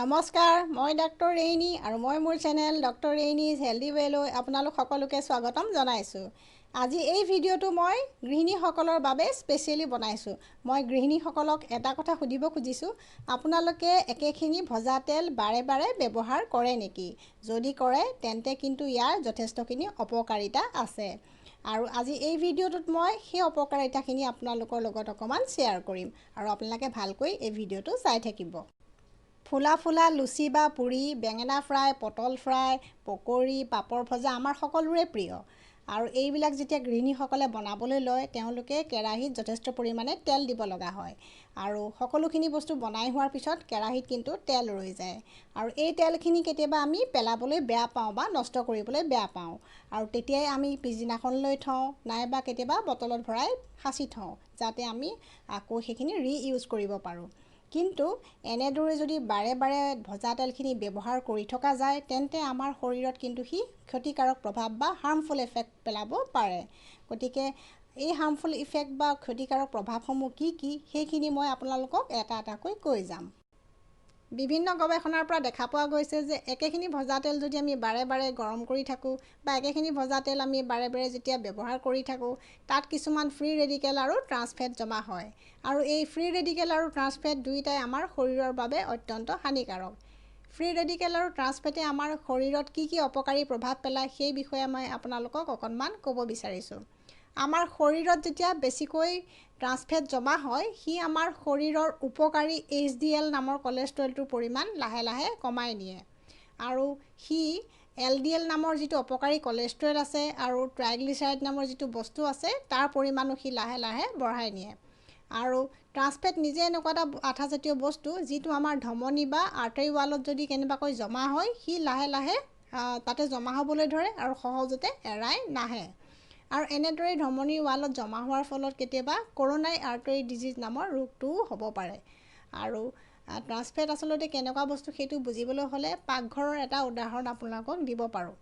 নমস্কাৰ, মই DrRainee আৰু মই মোৰ চেনেল DrRainee's হেল্ডি ৱেলৈ আপোনালোক সকলোকে স্বাগতম জনাইছোঁ। আজি এই ভিডিঅ'টো মই গৃহিণীসকলৰ বাবে স্পেচিয়েলি বনাইছোঁ। মই গৃহিণীসকলক এটা কথা সুধিব খুজিছোঁ, আপোনালোকে একেখিনি ভজা তেল বাৰে বাৰে ব্যৱহাৰ কৰে নেকি? যদি কৰে তেন্তে কিন্তু ইয়াৰ যথেষ্টখিনি অপকাৰিতা আছে। আৰু আজি এই ভিডিঅ'টোত মই সেই অপকাৰিতাখিনি আপোনালোকৰ লগত অকণমান শ্বেয়াৰ কৰিম আৰু আপোনালোকে ভালকৈ এই ভিডিঅ'টো চাই থাকিব। ফুলা ফুলা লুচি বা পুৰি, বেঙেনা ফ্ৰাই, পটল ফ্ৰাই, পকৰি, পাপৰ ভজা আমাৰ সকলোৰে প্ৰিয়। আৰু এইবিলাক যেতিয়া গৃহিণীসকলে বনাবলৈ লয়, তেওঁলোকে কেৰাহীত যথেষ্ট পৰিমাণে তেল দিব লগা হয়। আৰু সকলোখিনি বস্তু বনাই হোৱাৰ পিছত কেৰাহীত কিন্তু তেল ৰৈ যায়। আৰু এই তেলখিনি কেতিয়াবা আমি পেলাবলৈ বেয়া পাওঁ বা নষ্ট কৰিবলৈ বেয়া পাওঁ। আৰু তেতিয়াই আমি পিছদিনাখনলৈ থওঁ, নাইবা কেতিয়াবা বটলত ভৰাই সাঁচি থওঁ, যাতে আমি আকৌ সেইখিনি ৰিইউজ কৰিব পাৰোঁ। কিন্তু এনেদৰে যদি বাৰে বাৰে ভজা তেলখিনি ব্যৱহাৰ কৰি থকা যায়, তেন্তে আমাৰ শৰীৰত কিন্তু সি ক্ষতিকাৰক প্ৰভাৱ বা হাৰ্মফুল এফেক্ট পেলাব পাৰে। গতিকে এই হাৰ্মফুল ইফেক্ট বা ক্ষতিকাৰক প্ৰভাৱসমূহ কি কি সেইখিনি মই আপোনালোকক এটা এটাকৈ কৈ যাম। বিভিন্ন গৱেষণাৰ পৰা দেখা পোৱা গৈছে যে একেখিনি ভজা তেল যদি আমি বাৰে বাৰে গৰম কৰি থাকোঁ বা একেখিনি ভজা তেল আমি বাৰে বাৰে যেতিয়া ব্যৱহাৰ কৰি থাকোঁ, তাত কিছুমান ফ্ৰী ৰেডিকেল আৰু ট্ৰান্সফেট জমা হয়। আৰু এই ফ্ৰী ৰেডিকেল আৰু ট্ৰান্সফেট দুয়োটাই আমাৰ শৰীৰৰ বাবে অত্যন্ত হানিকাৰক। ফ্ৰী ৰেডিকেল আৰু ট্ৰান্সফেটে আমাৰ শৰীৰত কি কি অপকাৰী প্ৰভাৱ পেলায় সেই বিষয়ে মই আপোনালোকক অকণমান ক'ব বিচাৰিছোঁ। আমাৰ শৰীৰত যেতিয়া বেছিকৈ ট্ৰান্সফেট জমা হয়, সি আমাৰ শৰীৰৰ উপকাৰী HDL নামৰ কলেষ্ট্ৰলটোৰ পৰিমাণ লাহে লাহে কমাই নিয়ে। আৰু সি LDL নামৰ যিটো অপকাৰী কলেষ্ট্ৰল আছে আৰু ট্ৰাইগ্লিচাৰাইড নামৰ যিটো বস্তু আছে, তাৰ পৰিমাণো সি লাহে লাহে বঢ়াই নিয়ে। আৰু ট্ৰান্সফেট নিজে এনেকুৱা এটা আঠাজাতীয় বস্তু, যিটো আমাৰ ধমনী বা আৰ্টাৰী ৱালত যদি কেনেবাকৈ জমা হয়, সি লাহে লাহে তাতে জমা হ'বলৈ ধৰে আৰু সহজতে এৰাই নাহে। আৰু এনেদৰে ধমনীৰ ৱালত জমা হোৱাৰ ফলত কেতিয়াবা কৰ'নাৰী আৰ্টাৰী ডিজিজ নামৰ ৰোগটোও হ'ব পাৰে। আৰু ট্ৰান্সফেট আচলতে কেনেকুৱা বস্তু সেইটো বুজিবলৈ হ'লে পাকঘৰৰ এটা উদাহৰণ আপোনালোকক দিব পাৰোঁ।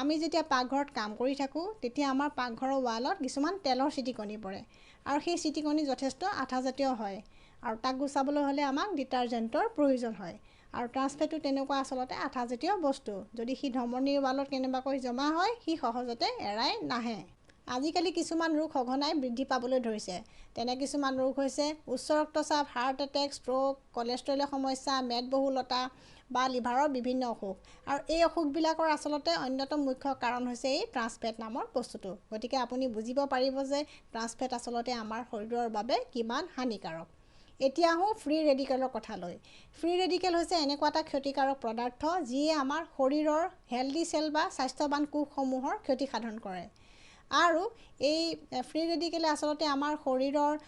আমি যেতিয়া পাকঘৰত কাম কৰি থাকোঁ, তেতিয়া আমাৰ পাকঘৰৰ ৱালত কিছুমান তেলৰ ছিটিকনি পৰে। আৰু সেই ছিটিকনি যথেষ্ট আঠাজাতীয় হয়। আৰু তাক গুচাবলৈ হ'লে আমাক ডিটাৰজেণ্টৰ প্ৰয়োজন হয়। আৰু ট্ৰান্সফেটো তেনেকুৱা আচলতে আঠাজাতীয় বস্তু। যদি সি ধমনীৰ ৱালত কেনেবাকৈ জমা হয়, সি সহজতে এৰাই নাহে। আজিকালি কিছুমান ৰোগ সঘনাই বৃদ্ধি পাবলৈ ধৰিছে। তেনে কিছুমান ৰোগ হৈছে উচ্চ ৰক্তচাপ, হাৰ্ট এটেক, ষ্ট্ৰোক, কলেষ্ট্ৰলৰ সমস্যা, মেদবহুলতা বা লিভাৰৰ বিভিন্ন অসুখ। আৰু এই অসুখবিলাকৰ আচলতে অন্যতম মুখ্য কাৰণ হৈছে এই ট্ৰান্সফেট নামৰ বস্তুটো। গতিকে আপুনি বুজিব পাৰিব যে ট্ৰান্সফেট আচলতে আমাৰ শৰীৰৰ বাবে কিমান হানিকাৰক। এতিয়া আহোঁ ফ্ৰী ৰেডিকেলৰ কথালৈ। ফ্ৰী ৰেডিকেল হৈছে এনেকুৱা এটা ক্ষতিকাৰক পদাৰ্থ, যিয়ে আমাৰ শৰীৰৰ হেল্ডি চেল বা স্বাস্থ্যৱান কোষসমূহৰ ক্ষতিসাধন কৰে। আৰু এই ফ্ৰী ৰেডিকেলে আচলতে আমাৰ শৰীৰৰ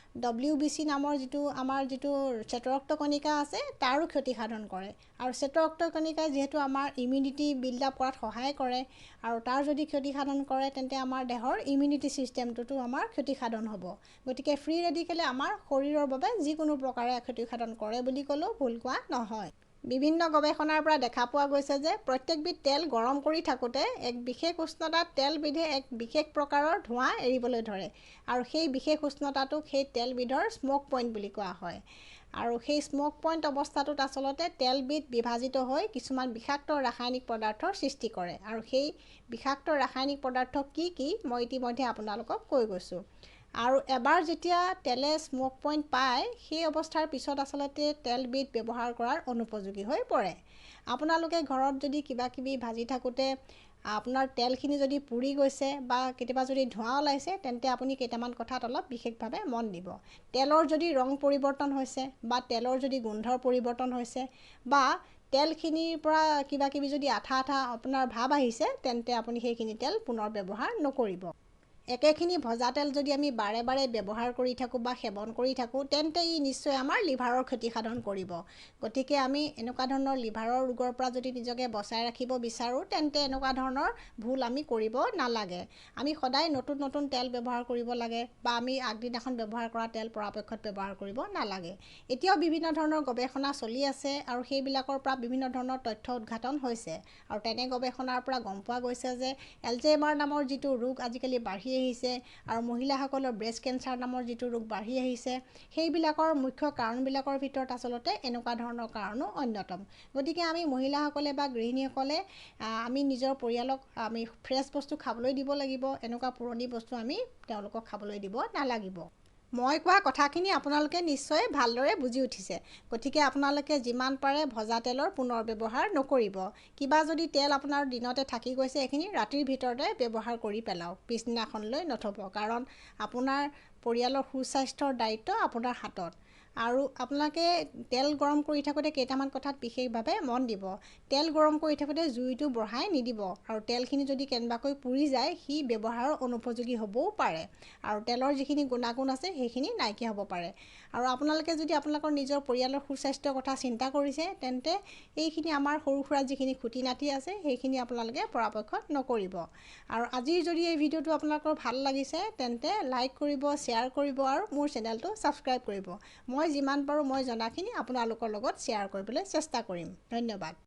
WBC নামৰ আমাৰ যিটো শ্বেতৰক্ত কণিকা আছে, তাৰো ক্ষতিসাধন কৰে। আৰু শ্বেতৰক্ত কণিকাই যিহেতু আমাৰ ইমিউনিটি বিল্ড আপ কৰাত সহায় কৰে, আৰু তাৰ যদি ক্ষতিসাধন কৰে, তেন্তে আমাৰ দেহৰ ইমিউনিটি ছিষ্টেমটোতো আমাৰ ক্ষতিসাধন হ'ব। গতিকে ফ্ৰী ৰেডিকেলে আমাৰ শৰীৰৰ বাবে যিকোনো প্ৰকাৰে ক্ষতিসাধন কৰে বুলি ক'লেও ভুল কোৱা নহয়। বিভিন্ন গৱেষণাৰ পৰা দেখা পোৱা গৈছে যে প্ৰত্যেকবিধ তেল গৰম কৰি থাকোঁতে এক বিশেষ উষ্ণতাত তেলবিধে এক বিশেষ প্ৰকাৰৰ ধোঁৱা এৰিবলৈ ধৰে। আৰু সেই বিশেষ উষ্ণতাটোক সেই তেলবিধৰ স্ম'ক পইণ্ট বুলি কোৱা হয়। আৰু সেই স্ম'ক পইণ্ট অৱস্থাটোত আচলতে তেলবিধ বিভাজিত হৈ কিছুমান বিষাক্ত ৰাসায়নিক পদাৰ্থৰ সৃষ্টি কৰে। আৰু সেই বিষাক্ত ৰাসায়নিক পদাৰ্থ কি কি মই ইতিমধ্যে আপোনালোকক কৈ গৈছোঁ। আৰু এবাৰ যেতিয়া তেলে স্ম'ক পইণ্ট পায়, সেই অৱস্থাৰ পিছত আচলতে তেলবিধ ব্যৱহাৰ কৰাৰ অনুপযোগী হৈ পৰে। আপোনালোকে ঘৰত যদি কিবা কিবি ভাজি থাকোঁতে আপোনাৰ তেলখিনি যদি পুৰি গৈছে বা কেতিয়াবা যদি ধোঁৱা ওলাইছে, তেন্তে আপুনি কেইটামান কথাত অলপ বিশেষভাৱে মন দিব। তেলৰ যদি ৰং পৰিৱৰ্তন হৈছে বা তেলৰ যদি গোন্ধৰ পৰিৱৰ্তন হৈছে বা তেলখিনিৰ পৰা কিবা কিবি যদি আঠা আঠা আপোনাৰ ভাৱ আহিছে, তেন্তে আপুনি সেইখিনি তেল পুনৰ ব্যৱহাৰ নকৰিব। একেখিনি ভজা তেল যদি আমি বাৰে বাৰে ব্যৱহাৰ কৰি থাকোঁ বা সেৱন কৰি থাকোঁ, তেন্তে ই নিশ্চয় আমাৰ লিভাৰৰ ক্ষতিসাধন কৰিব। গতিকে আমি এনেকুৱা ধৰণৰ লিভাৰৰ ৰোগৰ পৰা যদি নিজকে বচাই ৰাখিব বিচাৰোঁ, তেন্তে এনেকুৱা ধৰণৰ ভুল আমি কৰিব নালাগে। আমি সদায় নতুন নতুন তেল ব্যৱহাৰ কৰিব লাগে, বা আমি আগদিনাখন ব্যৱহাৰ কৰা তেল পৰাপক্ষত ব্যৱহাৰ কৰিব নালাগে। এতিয়াও বিভিন্ন ধৰণৰ গৱেষণা চলি আছে, আৰু সেইবিলাকৰ পৰা বিভিন্ন ধৰণৰ তথ্য উদ্ঘাটন হৈছে। আৰু তেনে গৱেষণাৰ পৰা গম পোৱা গৈছে যে এলজাইমাৰ নামৰ যিটো ৰোগ আজিকালি বাঢ়ি আহিছে আৰু মহিলাসকলৰ ব্ৰেষ্ট কেঞ্চাৰ নামৰ যিটো ৰোগ বাঢ়ি আহিছে সেইবিলাকৰ মুখ্য কাৰণবিলাকৰ ভিতৰত আচলতে এনেকুৱা ধৰণৰ কাৰণো অন্যতম গতিকে আমি মহিলাসকলে বা গৃহিণীসকলে আমি নিজৰ পৰিয়ালক আমি ফ্ৰেছ বস্তু খাবলৈ দিব লাগিব এনেকুৱা পুৰণি বস্তু আমি তেওঁলোকক খাবলৈ দিব নালাগিব মই কোৱা কথাখিনি আপোনালোকে নিশ্চয় ভালদৰে বুজি উঠিছে গতিকে আপোনালোকে যিমান পাৰে ভজা তেলৰ পুনৰ ব্যৱহাৰ নকৰিব কিবা যদি তেল আপোনাৰ দিনতে থাকি গৈছে এইখিনি ৰাতিৰ ভিতৰতে ব্যৱহাৰ কৰি পেলাওক পিছদিনাখনলৈ নথব কাৰণ আপোনাৰ পৰিয়ালৰ সুস্বাস্থ্যৰ দায়িত্ব আপোনাৰ হাতত আৰু আপোনালোকে তেল গৰম কৰি থাকোঁতে কেইটামান কথাত বিশেষভাৱে মন দিব তেল গৰম কৰি থাকোঁতে জুইটো বঢ়াই নিদিব আৰু তেলখিনি যদি কেনেবাকৈ পুৰি যায় সি ব্যৱহাৰৰ অনুপযোগী হ'বও পাৰে আৰু তেলৰ যিখিনি গুণাগুণ আছে সেইখিনি নাইকিয়া হ'ব পাৰে আৰু আপোনালোকে যদি আপোনালোকৰ নিজৰ পৰিয়ালৰ সুস্বাস্থ্যৰ কথা চিন্তা কৰিছে তেন্তে এইখিনি আমাৰ সৰু সুৰা যিখিনি খুঁটি নাতি আছে সেইখিনি আপোনালোকে পৰাপক্ষত নকৰিব আৰু আজিৰ যদি এই ভিডিঅ'টো আপোনালোকৰ ভাল লাগিছে তেন্তে লাইক কৰিব শ্বেয়াৰ কৰিব আৰু মোৰ চেনেলটো ছাবস্ক্ৰাইব কৰিব মই যিমান পাৰোঁ মই জনাখিনি আপোনালোকৰ লগত শ্বেয়াৰ কৰিবলৈ চেষ্টা কৰিম ধন্যবাদ